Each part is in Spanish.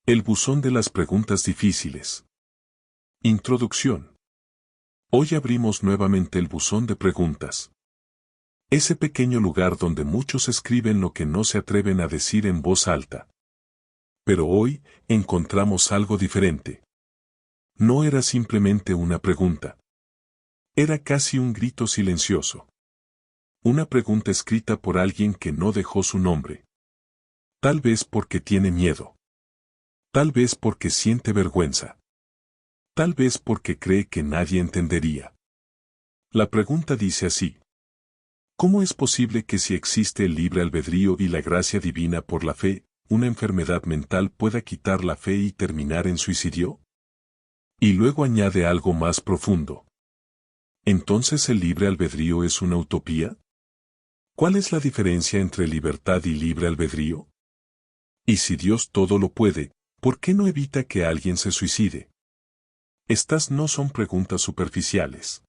El buzón de las preguntas difíciles. Introducción. Hoy abrimos nuevamente el buzón de preguntas. Ese pequeño lugar donde muchos escriben lo que no se atreven a decir en voz alta. Pero hoy, encontramos algo diferente. No era simplemente una pregunta. Era casi un grito silencioso. Una pregunta escrita por alguien que no dejó su nombre. Tal vez porque tiene miedo. Tal vez porque siente vergüenza. Tal vez porque cree que nadie entendería. La pregunta dice así. ¿Cómo es posible que si existe el libre albedrío y la gracia divina por la fe, una enfermedad mental pueda quitar la fe y terminar en suicidio? Y luego añade algo más profundo. ¿Entonces el libre albedrío es una utopía? ¿Cuál es la diferencia entre libertad y libre albedrío? Y si Dios todo lo puede, ¿por qué no evita que alguien se suicide? Estas no son preguntas superficiales.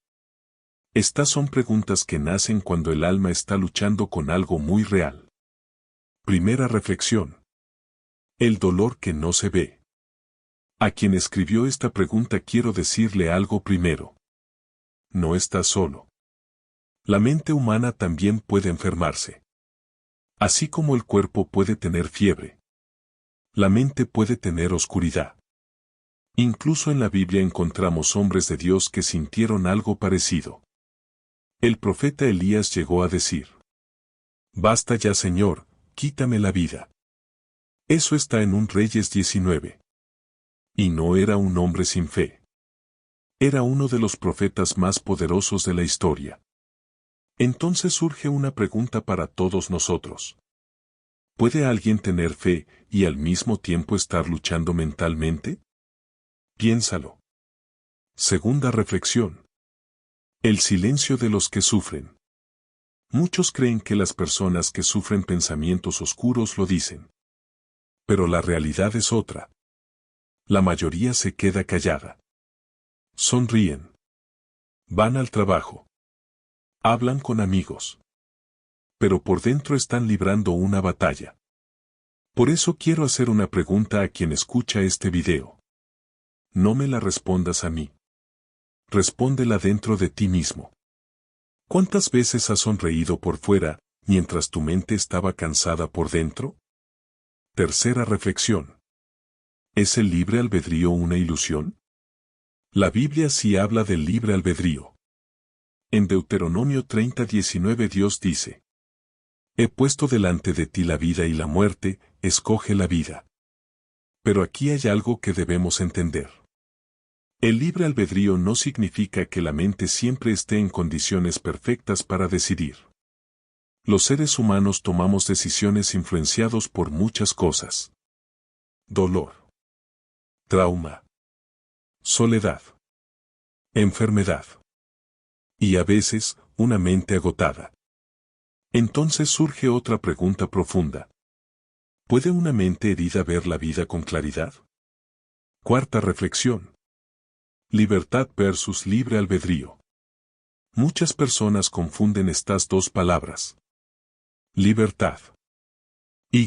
Estas son preguntas que nacen cuando el alma está luchando con algo muy real. Primera reflexión. El dolor que no se ve. A quien escribió esta pregunta quiero decirle algo primero. No estás solo. La mente humana también puede enfermarse. Así como el cuerpo puede tener fiebre. La mente puede tener oscuridad. Incluso en la Biblia encontramos hombres de Dios que sintieron algo parecido. El profeta Elías llegó a decir: Basta ya, Señor, quítame la vida. Eso está en 1 Reyes 19. Y no era un hombre sin fe. Era uno de los profetas más poderosos de la historia. Entonces surge una pregunta para todos nosotros. ¿Puede alguien tener fe y al mismo tiempo estar luchando mentalmente? Piénsalo. Segunda reflexión. El silencio de los que sufren. Muchos creen que las personas que sufren pensamientos oscuros lo dicen. Pero la realidad es otra. La mayoría se queda callada. Sonríen. Van al trabajo. Hablan con amigos. Pero por dentro están librando una batalla. Por eso quiero hacer una pregunta a quien escucha este video. No me la respondas a mí. Respóndela dentro de ti mismo. ¿Cuántas veces has sonreído por fuera, mientras tu mente estaba cansada por dentro? Tercera reflexión. ¿Es el libre albedrío una ilusión? La Biblia sí habla del libre albedrío. En Deuteronomio 30:19 Dios dice: He puesto delante de ti la vida y la muerte, escoge la vida. Pero aquí hay algo que debemos entender. El libre albedrío no significa que la mente siempre esté en condiciones perfectas para decidir. Los seres humanos tomamos decisiones influenciados por muchas cosas. Dolor. Trauma. Soledad. Enfermedad. Y a veces, una mente agotada. Entonces surge otra pregunta profunda. ¿Puede una mente herida ver la vida con claridad? Cuarta reflexión. Libertad versus libre albedrío. Muchas personas confunden estas dos palabras. Libertad. Y.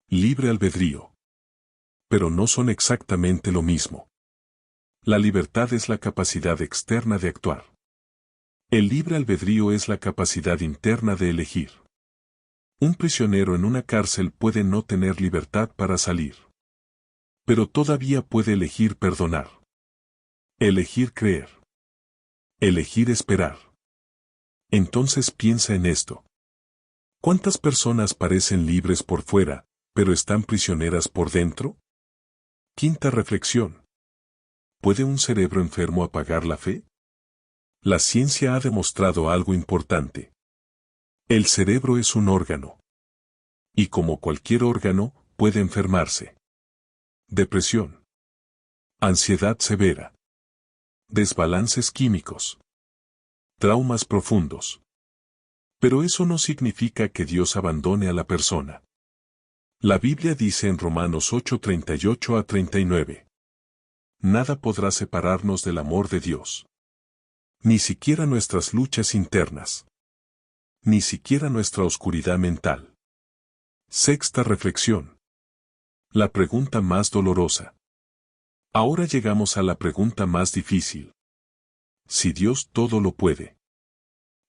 Libre albedrío. Pero no son exactamente lo mismo. La libertad es la capacidad externa de actuar. El libre albedrío es la capacidad interna de elegir. Un prisionero en una cárcel puede no tener libertad para salir. Pero todavía puede elegir perdonar. Elegir creer. Elegir esperar. Entonces piensa en esto. ¿Cuántas personas parecen libres por fuera, pero están prisioneras por dentro? Quinta reflexión. ¿Puede un cerebro enfermo apagar la fe? La ciencia ha demostrado algo importante. El cerebro es un órgano. Y como cualquier órgano, puede enfermarse. Depresión. Ansiedad severa. Desbalances químicos. Traumas profundos. Pero eso no significa que Dios abandone a la persona. La Biblia dice en Romanos 8:38-39. Nada podrá separarnos del amor de Dios. Ni siquiera nuestras luchas internas. Ni siquiera nuestra oscuridad mental. Sexta reflexión. La pregunta más dolorosa. Ahora llegamos a la pregunta más difícil. Si Dios todo lo puede,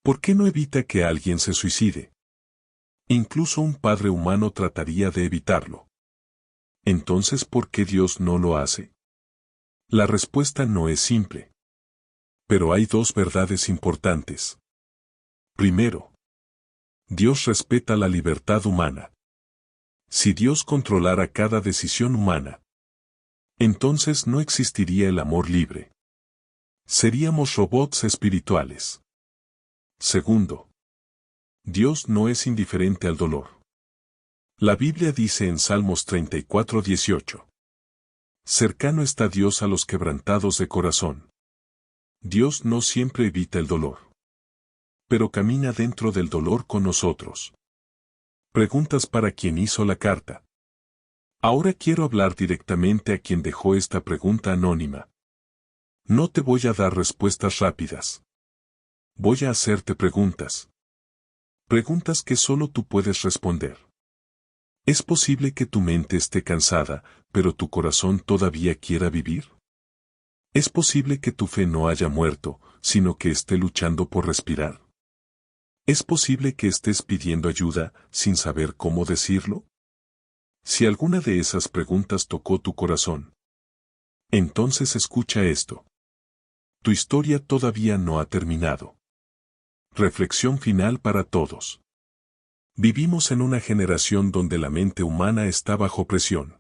¿por qué no evita que alguien se suicide? Incluso un padre humano trataría de evitarlo. Entonces, ¿por qué Dios no lo hace? La respuesta no es simple. Pero hay dos verdades importantes. Primero, Dios respeta la libertad humana. Si Dios controlara cada decisión humana, entonces no existiría el amor libre. Seríamos robots espirituales. Segundo, Dios no es indiferente al dolor. La Biblia dice en Salmos 34:18. Cercano está Dios a los quebrantados de corazón. Dios no siempre evita el dolor, pero camina dentro del dolor con nosotros. Preguntas para quien hizo la carta. Ahora quiero hablar directamente a quien dejó esta pregunta anónima. No te voy a dar respuestas rápidas. Voy a hacerte preguntas. Preguntas que solo tú puedes responder. ¿Es posible que tu mente esté cansada, pero tu corazón todavía quiera vivir? ¿Es posible que tu fe no haya muerto, sino que esté luchando por respirar? ¿Es posible que estés pidiendo ayuda, sin saber cómo decirlo? Si alguna de esas preguntas tocó tu corazón, entonces escucha esto. Tu historia todavía no ha terminado. Reflexión final para todos. Vivimos en una generación donde la mente humana está bajo presión.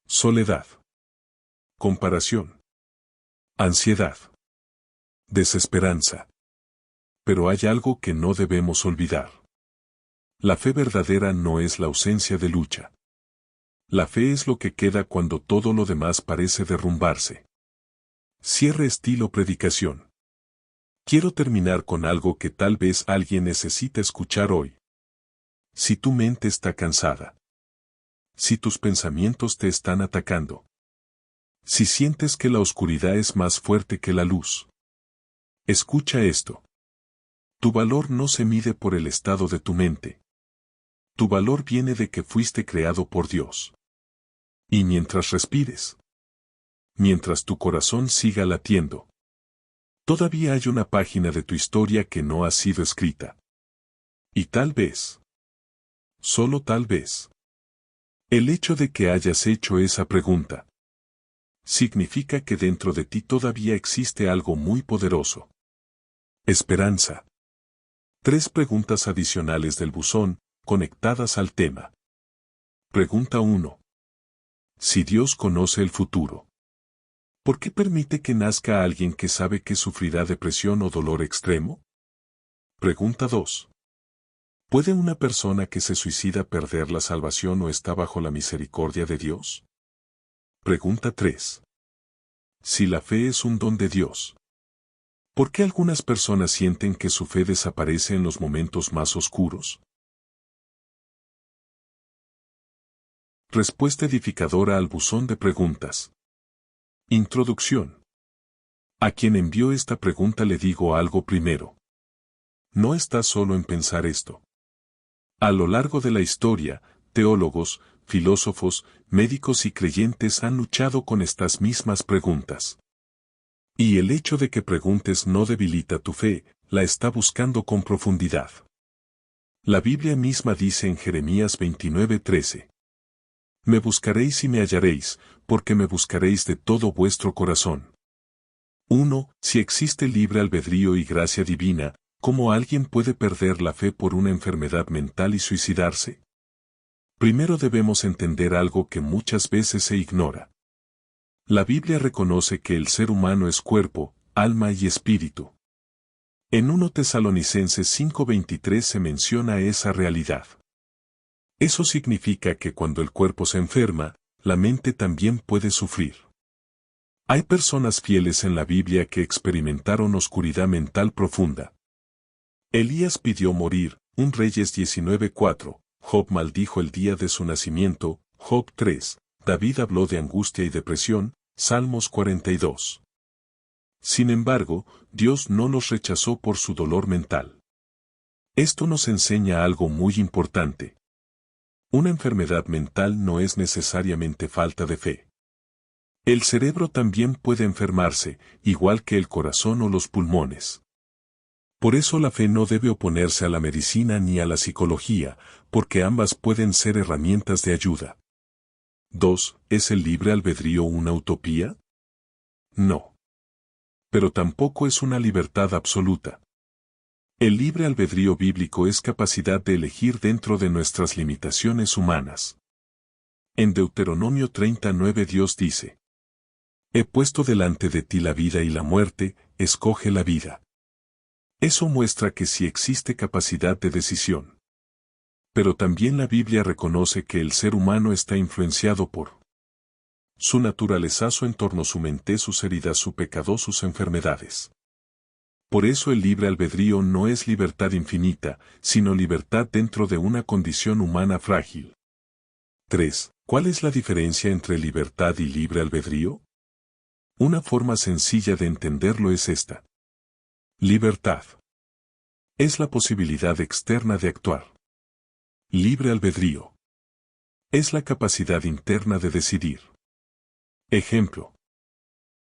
Soledad. Comparación. Ansiedad. Desesperanza. Pero hay algo que no debemos olvidar. La fe verdadera no es la ausencia de lucha. La fe es lo que queda cuando todo lo demás parece derrumbarse. Cierre estilo predicación. Quiero terminar con algo que tal vez alguien necesita escuchar hoy. Si tu mente está cansada, si tus pensamientos te están atacando, si sientes que la oscuridad es más fuerte que la luz, escucha esto. Tu valor no se mide por el estado de tu mente. Tu valor viene de que fuiste creado por Dios. Y mientras respires, mientras tu corazón siga latiendo, todavía hay una página de tu historia que no ha sido escrita. Y tal vez, solo tal vez, el hecho de que hayas hecho esa pregunta significa que dentro de ti todavía existe algo muy poderoso. Esperanza. 3 preguntas adicionales del buzón, conectadas al tema. Pregunta 1. Si Dios conoce el futuro, ¿por qué permite que nazca alguien que sabe que sufrirá depresión o dolor extremo? Pregunta 2. ¿Puede una persona que se suicida perder la salvación o está bajo la misericordia de Dios? Pregunta 3. Si la fe es un don de Dios, ¿por qué algunas personas sienten que su fe desaparece en los momentos más oscuros? Respuesta edificadora al buzón de preguntas. Introducción. A quien envió esta pregunta le digo algo primero. No estás solo en pensar esto. A lo largo de la historia, teólogos, filósofos, médicos y creyentes han luchado con estas mismas preguntas. Y el hecho de que preguntes no debilita tu fe, la está buscando con profundidad. La Biblia misma dice en Jeremías 29:13. Me buscaréis y me hallaréis, porque me buscaréis de todo vuestro corazón. 1. Si existe libre albedrío y gracia divina, ¿cómo alguien puede perder la fe por una enfermedad mental y suicidarse? Primero debemos entender algo que muchas veces se ignora. La Biblia reconoce que el ser humano es cuerpo, alma y espíritu. En 1 Tesalonicenses 5:23 se menciona esa realidad. Eso significa que cuando el cuerpo se enferma, la mente también puede sufrir. Hay personas fieles en la Biblia que experimentaron oscuridad mental profunda. Elías pidió morir, 1 Reyes 19:4, Job maldijo el día de su nacimiento, Job 3, David habló de angustia y depresión, Salmos 42. Sin embargo, Dios no los rechazó por su dolor mental. Esto nos enseña algo muy importante. Una enfermedad mental no es necesariamente falta de fe. El cerebro también puede enfermarse, igual que el corazón o los pulmones. Por eso la fe no debe oponerse a la medicina ni a la psicología, porque ambas pueden ser herramientas de ayuda. 2. ¿Es el libre albedrío una utopía? No. Pero tampoco es una libertad absoluta. El libre albedrío bíblico es capacidad de elegir dentro de nuestras limitaciones humanas. En Deuteronomio 39 Dios dice: He puesto delante de ti la vida y la muerte, escoge la vida. Eso muestra que sí existe capacidad de decisión. Pero también la Biblia reconoce que el ser humano está influenciado por su naturaleza, su entorno, su mente, sus heridas, su pecado, sus enfermedades. Por eso el libre albedrío no es libertad infinita, sino libertad dentro de una condición humana frágil. 3. ¿Cuál es la diferencia entre libertad y libre albedrío? Una forma sencilla de entenderlo es esta. Libertad es la posibilidad externa de actuar. Libre albedrío es la capacidad interna de decidir. Ejemplo.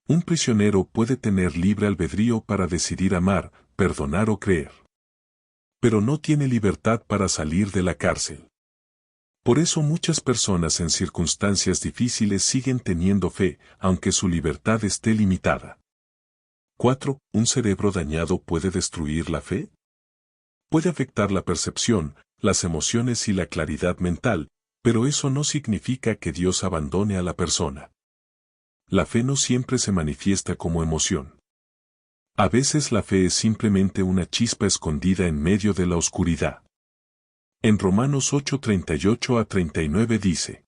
Un prisionero puede tener libre albedrío para decidir amar, perdonar o creer. Pero no tiene libertad para salir de la cárcel. Por eso muchas personas en circunstancias difíciles siguen teniendo fe, aunque su libertad esté limitada. 4. ¿Un cerebro dañado puede destruir la fe? Puede afectar la percepción, las emociones y la claridad mental, pero eso no significa que Dios abandone a la persona. La fe no siempre se manifiesta como emoción. A veces la fe es simplemente una chispa escondida en medio de la oscuridad. En Romanos 8:38 a 39 dice: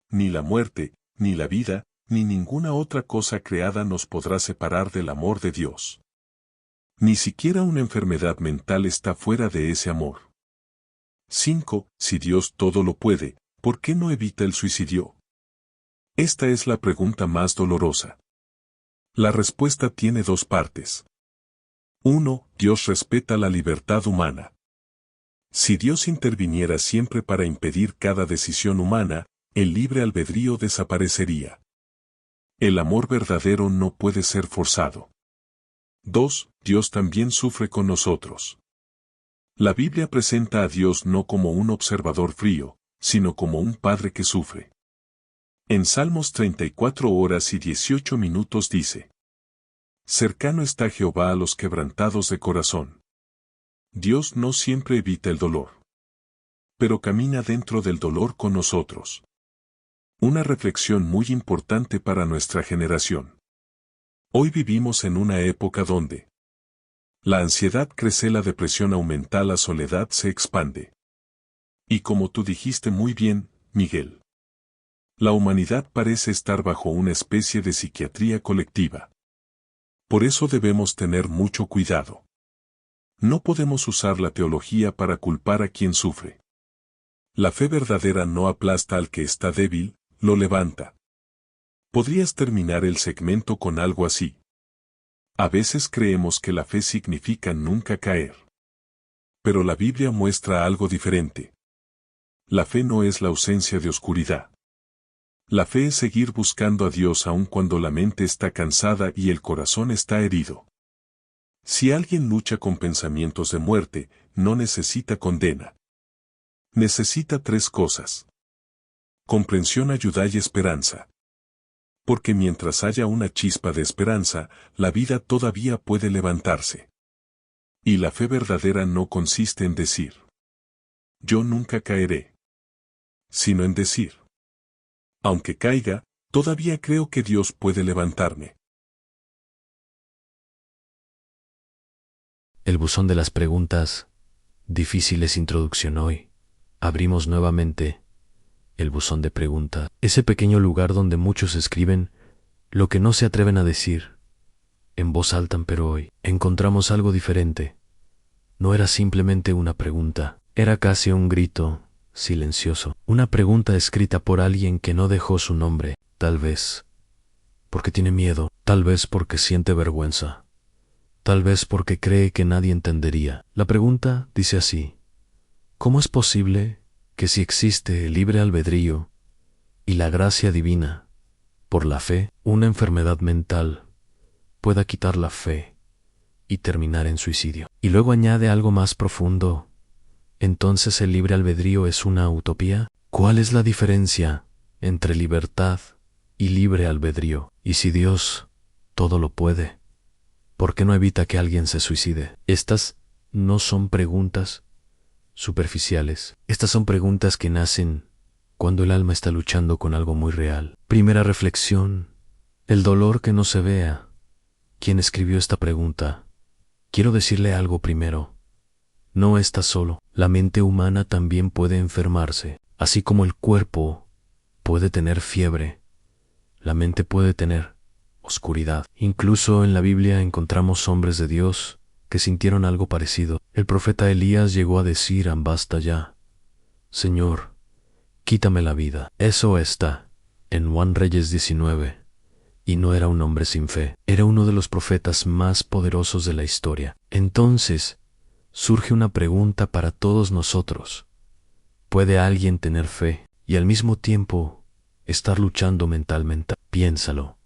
Ni la muerte, ni la vida, ni ninguna otra cosa creada nos podrá separar del amor de Dios. Ni siquiera una enfermedad mental está fuera de ese amor. 5. Si Dios todo lo puede, ¿por qué no evita el suicidio? Esta es la pregunta más dolorosa. La respuesta tiene dos partes. 1. Dios respeta la libertad humana. Si Dios interviniera siempre para impedir cada decisión humana, el libre albedrío desaparecería. El amor verdadero no puede ser forzado. 2. Dios también sufre con nosotros. La Biblia presenta a Dios no como un observador frío, sino como un padre que sufre. En Salmos 34 horas y 18 minutos dice: Cercano está Jehová a los quebrantados de corazón. Dios no siempre evita el dolor, pero camina dentro del dolor con nosotros. Una reflexión muy importante para nuestra generación. Hoy vivimos en una época donde la ansiedad crece, la depresión aumenta, la soledad se expande. Y como tú dijiste muy bien, Miguel, la humanidad parece estar bajo una especie de psiquiatría colectiva. Por eso debemos tener mucho cuidado. No podemos usar la teología para culpar a quien sufre. La fe verdadera no aplasta al que está débil, lo levanta. Podrías terminar el segmento con algo así. A veces creemos que la fe significa nunca caer. Pero la Biblia muestra algo diferente. La fe no es la ausencia de oscuridad. La fe es seguir buscando a Dios aun cuando la mente está cansada y el corazón está herido. Si alguien lucha con pensamientos de muerte, no necesita condena. Necesita tres cosas: comprensión, ayuda y esperanza. Porque mientras haya una chispa de esperanza, la vida todavía puede levantarse. Y la fe verdadera no consiste en decir: yo nunca caeré, sino en decir: aunque caiga, todavía creo que Dios puede levantarme. El buzón de las preguntas difíciles. Introducción. Hoy abrimos nuevamente el buzón de preguntas, ese pequeño lugar donde muchos escriben lo que no se atreven a decir en voz alta, pero hoy encontramos algo diferente. No era simplemente una pregunta, era casi un grito silencioso, una pregunta escrita por alguien que no dejó su nombre, tal vez porque tiene miedo, tal vez porque siente vergüenza, tal vez porque cree que nadie entendería. La pregunta dice así: ¿cómo es posible que si existe el libre albedrío y la gracia divina, por la fe, una enfermedad mental pueda quitar la fe y terminar en suicidio. Y luego añade algo más profundo. ¿Entonces el libre albedrío es una utopía? ¿Cuál es la diferencia entre libertad y libre albedrío? Y si Dios todo lo puede, ¿por qué no evita que alguien se suicide? Estas no son preguntas superficiales. Estas son preguntas que nacen cuando el alma está luchando con algo muy real. Primera reflexión: el dolor que no se vea. ¿Quién escribió esta pregunta? Quiero decirle algo primero. No está solo. La mente humana también puede enfermarse. Así como el cuerpo puede tener fiebre, la mente puede tener oscuridad. Incluso en la Biblia encontramos hombres de Dios que sintieron algo parecido. El profeta Elías llegó a decir: basta ya, Señor, quítame la vida. Eso está en Juan Reyes 19. Y no era un hombre sin fe, era uno de los profetas más poderosos de la historia. Entonces, surge una pregunta para todos nosotros. ¿Puede alguien tener fe y al mismo tiempo estar luchando mentalmente? Piénsalo.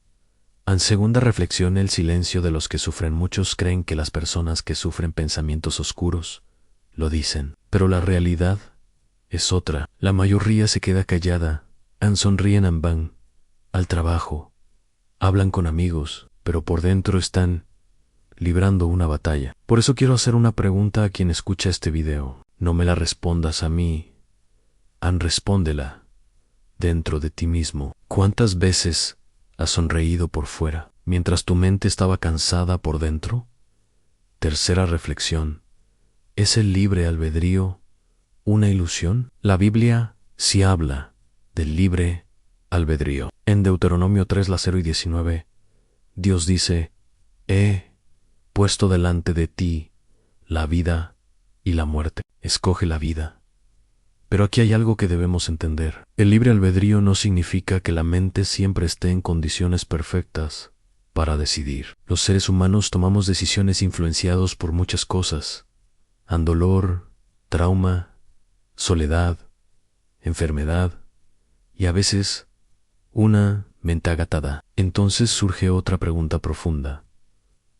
En segunda reflexión, el silencio de los que sufren. Muchos creen que las personas que sufren pensamientos oscuros lo dicen, pero la realidad es otra. La mayoría se queda callada, sonríen, van al trabajo, hablan con amigos, pero por dentro están librando una batalla. Por eso quiero hacer una pregunta a quien escucha este video. No me la respondas a mí, respóndela dentro de ti mismo. ¿Cuántas veces has sonreído por fuera mientras tu mente estaba cansada por dentro? Tercera reflexión: ¿es el libre albedrío una ilusión? La Biblia sí habla del libre albedrío. En Deuteronomio 3:0-19, Dios dice: he puesto delante de ti la vida y la muerte. Escoge la vida. Pero aquí hay algo que debemos entender. El libre albedrío no significa que la mente siempre esté en condiciones perfectas para decidir. Los seres humanos tomamos decisiones influenciados por muchas cosas: dolor, trauma, soledad, enfermedad y a veces una mente agatada. Entonces surge otra pregunta profunda: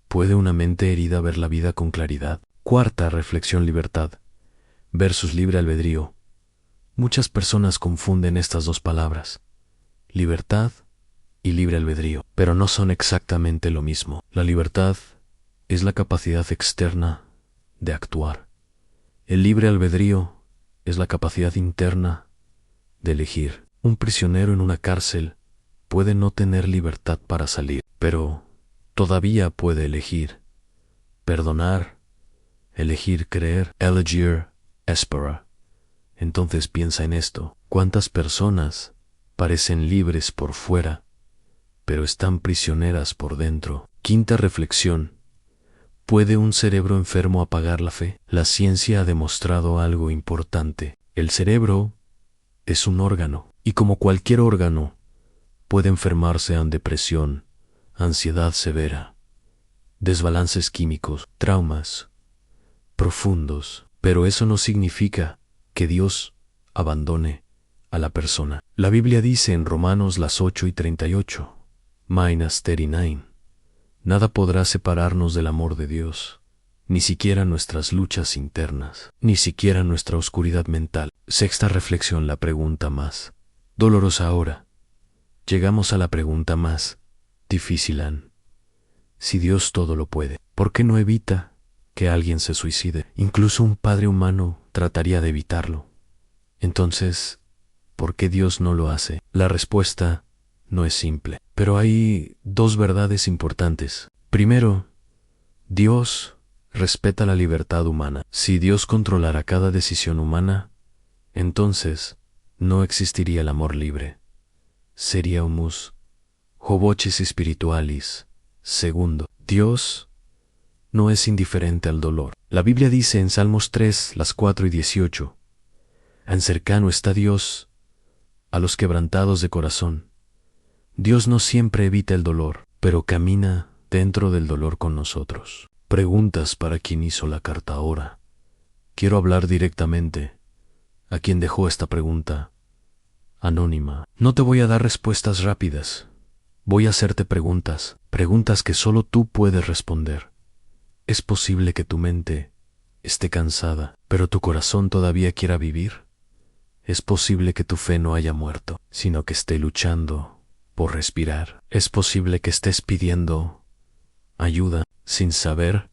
¿puede una mente herida ver la vida con claridad? Cuarta reflexión: libertad versus libre albedrío. Muchas personas confunden estas dos palabras, libertad y libre albedrío, pero no son exactamente lo mismo. La libertad es la capacidad externa de actuar. El libre albedrío es la capacidad interna de elegir. Un prisionero en una cárcel puede no tener libertad para salir, pero todavía puede elegir perdonar, elegir creer, elegir esperar. Entonces piensa en esto: ¿cuántas personas parecen libres por fuera, pero están prisioneras por dentro? Quinta reflexión: ¿puede un cerebro enfermo apagar la fe? La ciencia ha demostrado algo importante. El cerebro es un órgano, y como cualquier órgano, puede enfermarse en depresión, ansiedad severa, desbalances químicos, traumas profundos. Pero eso no significa que Dios abandone a la persona. La Biblia dice en Romanos 8:38, -39, nada podrá separarnos del amor de Dios, ni siquiera nuestras luchas internas, ni siquiera nuestra oscuridad mental. Sexta reflexión: la pregunta más dolorosa ahora. Llegamos a la pregunta más difícil. Si Dios todo lo puede, ¿por qué no evita que alguien se suicide? Incluso un padre humano trataría de evitarlo. Entonces, ¿por qué Dios no lo hace? La respuesta no es simple, pero hay dos verdades importantes. Primero, Dios respeta la libertad humana. Si Dios controlara cada decisión humana, entonces no existiría el amor libre. Sería humus hoboches spiritualis. Segundo, Dios no es indiferente al dolor. La Biblia dice en Salmos 3:4-18, cercano está Dios a los quebrantados de corazón. Dios no siempre evita el dolor, pero camina dentro del dolor con nosotros. Preguntas para quien hizo la carta ahora. Quiero hablar directamente a quien dejó esta pregunta anónima. No te voy a dar respuestas rápidas. Voy a hacerte preguntas, preguntas que solo tú puedes responder. ¿Es posible que tu mente esté cansada, pero tu corazón todavía quiera vivir? ¿Es posible que tu fe no haya muerto, sino que esté luchando por respirar? ¿Es posible que estés pidiendo ayuda sin saber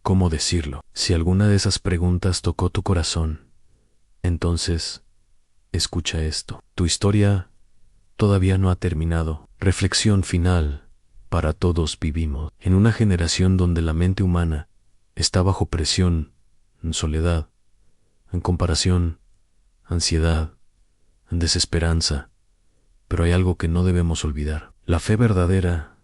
cómo decirlo? Si alguna de esas preguntas tocó tu corazón, entonces escucha esto. Tu historia todavía no ha terminado. Reflexión final. Para todos vivimos en una generación donde la mente humana está bajo presión, en soledad, en comparación, ansiedad, en desesperanza. Pero hay algo que no debemos olvidar. La fe verdadera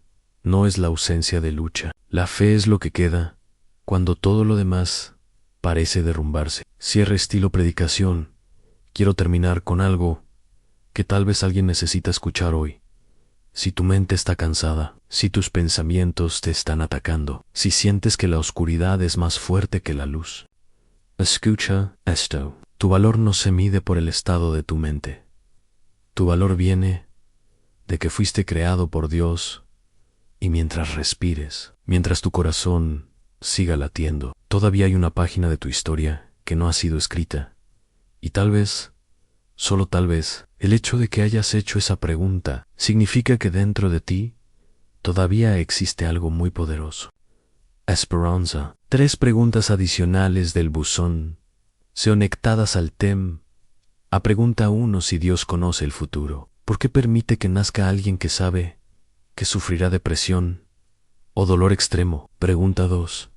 no es la ausencia de lucha. La fe es lo que queda cuando todo lo demás parece derrumbarse. Cierre estilo predicación. Quiero terminar con algo que tal vez alguien necesita escuchar hoy. Si tu mente está cansada, si tus pensamientos te están atacando, si sientes que la oscuridad es más fuerte que la luz, escucha esto. Tu valor no se mide por el estado de tu mente. Tu valor viene de que fuiste creado por Dios, y mientras respires, mientras tu corazón siga latiendo, todavía hay una página de tu historia que no ha sido escrita. Y tal vez, solo tal vez, el hecho de que hayas hecho esa pregunta significa que dentro de ti todavía existe algo muy poderoso. Esperanza. 3 preguntas adicionales del buzón, conectadas al tema. A pregunta 1: si Dios conoce el futuro, ¿por qué permite que nazca alguien que sabe que sufrirá depresión o dolor extremo? Pregunta 2: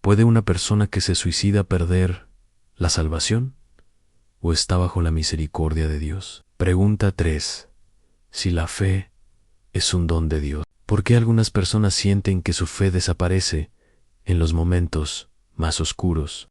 ¿puede una persona que se suicida perder la salvación? ¿O está bajo la misericordia de Dios? Pregunta 3: si la fe es un don de Dios, ¿por qué algunas personas sienten que su fe desaparece en los momentos más oscuros?